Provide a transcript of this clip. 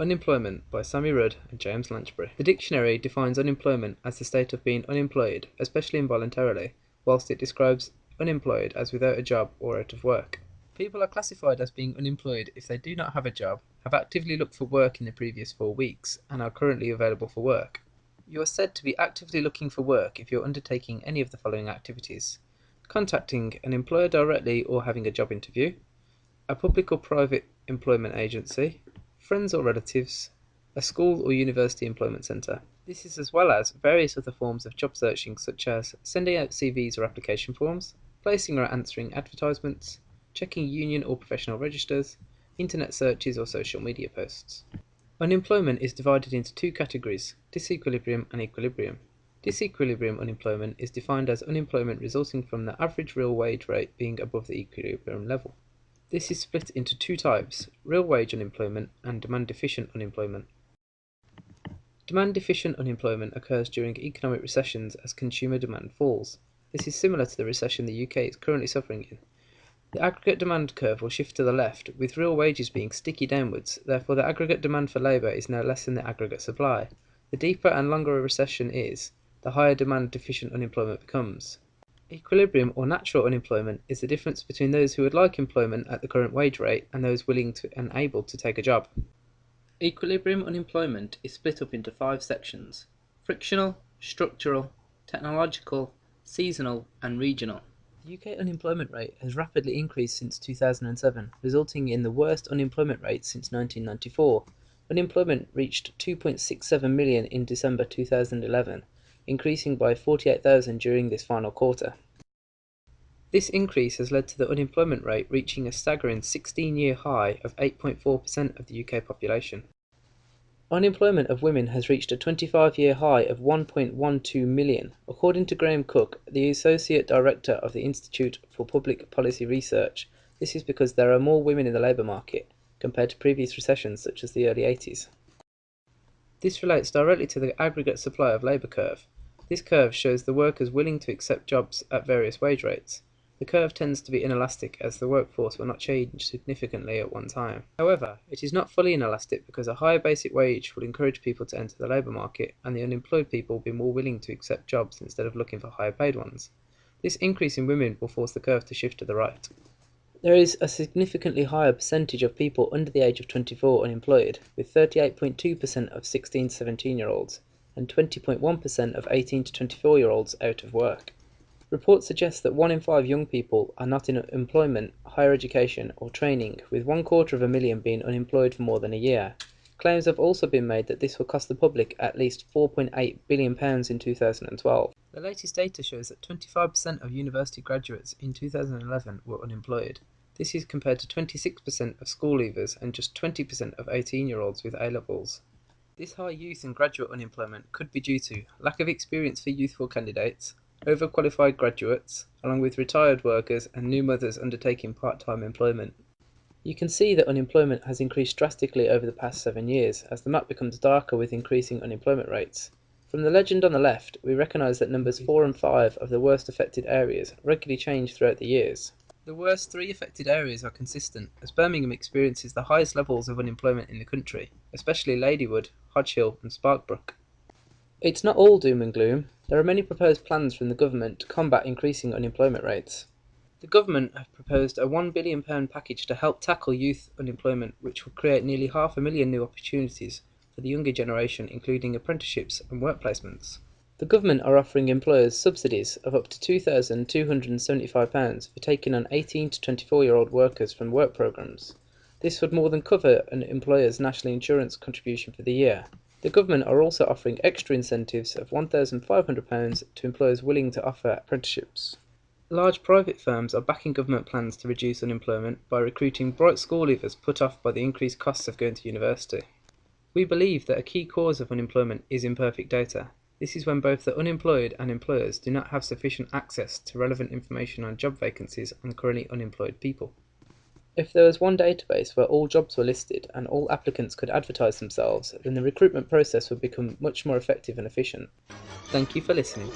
Unemployment by Samie and James Lanchbury. The dictionary defines unemployment as the state of being unemployed, especially involuntarily, whilst it describes unemployed as without a job or out of work. People are classified as being unemployed if they do not have a job, have actively looked for work in the previous 4 weeks, and are currently available for work. You are said to be actively looking for work if you're undertaking any of the following activities: contacting an employer directly or having a job interview, a public or private employment agency, friends or relatives, a school or university employment centre. This is as well as various other forms of job searching such as sending out CVs or application forms, placing or answering advertisements, checking union or professional registers, internet searches or social media posts. Unemployment is divided into 2 categories: disequilibrium and equilibrium. Disequilibrium unemployment is defined as unemployment resulting from the average real wage rate being above the equilibrium level. This is split into 2 types: real wage unemployment and demand deficient unemployment. Demand deficient unemployment occurs during economic recessions as consumer demand falls. This is similar to the recession the UK is currently suffering in. The aggregate demand curve will shift to the left, with real wages being sticky downwards, therefore the aggregate demand for labour is now less than the aggregate supply. The deeper and longer a recession is, the higher demand deficient unemployment becomes. Equilibrium or natural unemployment is the difference between those who would like employment at the current wage rate and those willing to and able to take a job. Equilibrium unemployment is split up into 5 sections: frictional, structural, technological, seasonal and regional. The UK unemployment rate has rapidly increased since 2007, resulting in the worst unemployment rate since 1994. Unemployment reached 2.67 million in December 2011, increasing by 48,000 during this final quarter. This increase has led to the unemployment rate reaching a staggering 16-year high of 8.4% of the UK population. Unemployment of women has reached a 25-year high of 1.12 million. According to Graham Cook, the Associate Director of the Institute for Public Policy Research, this is because there are more women in the labour market, compared to previous recessions such as the early 80s. This relates directly to the aggregate supply of labour curve. This curve shows the workers willing to accept jobs at various wage rates. The curve tends to be inelastic as the workforce will not change significantly at one time. However, it is not fully inelastic because a higher basic wage will encourage people to enter the labour market and the unemployed people will be more willing to accept jobs instead of looking for higher paid ones. This increase in women will force the curve to shift to the right. There is a significantly higher percentage of people under the age of 24 unemployed, with 38.2% of 16 to 17-year-olds and 20.1% of 18 to 24-year-olds out of work. Reports suggest that 1 in 5 young people are not in employment, higher education or training, with 250,000 being unemployed for more than a year. Claims have also been made that this will cost the public at least £4.8 billion in 2012. The latest data shows that 25% of university graduates in 2011 were unemployed. This is compared to 26% of school leavers and just 20% of 18-year-olds with A-levels. This high youth and graduate unemployment could be due to lack of experience for youthful candidates, overqualified graduates, along with retired workers and new mothers undertaking part-time employment. You can see that unemployment has increased drastically over the past 7 years as the map becomes darker with increasing unemployment rates. From the legend on the left, we recognise that numbers 4 and 5 of the worst affected areas regularly change throughout the years. The worst 3 affected areas are consistent, as Birmingham experiences the highest levels of unemployment in the country, especially Ladywood, Hodge Hill and Sparkbrook. It's not all doom and gloom. There are many proposed plans from the government to combat increasing unemployment rates. The government have proposed a £1 billion package to help tackle youth unemployment, which will create nearly 500,000 new opportunities for the younger generation, including apprenticeships and work placements. The government are offering employers subsidies of up to £2,275 for taking on 18 to 24-year-old workers from work programmes. This would more than cover an employer's national insurance contribution for the year. The government are also offering extra incentives of £1,500 to employers willing to offer apprenticeships. Large private firms are backing government plans to reduce unemployment by recruiting bright school leavers put off by the increased costs of going to university. We believe that a key cause of unemployment is imperfect data. This is when both the unemployed and employers do not have sufficient access to relevant information on job vacancies and currently unemployed people. If there was one database where all jobs were listed and all applicants could advertise themselves, then the recruitment process would become much more effective and efficient. Thank you for listening.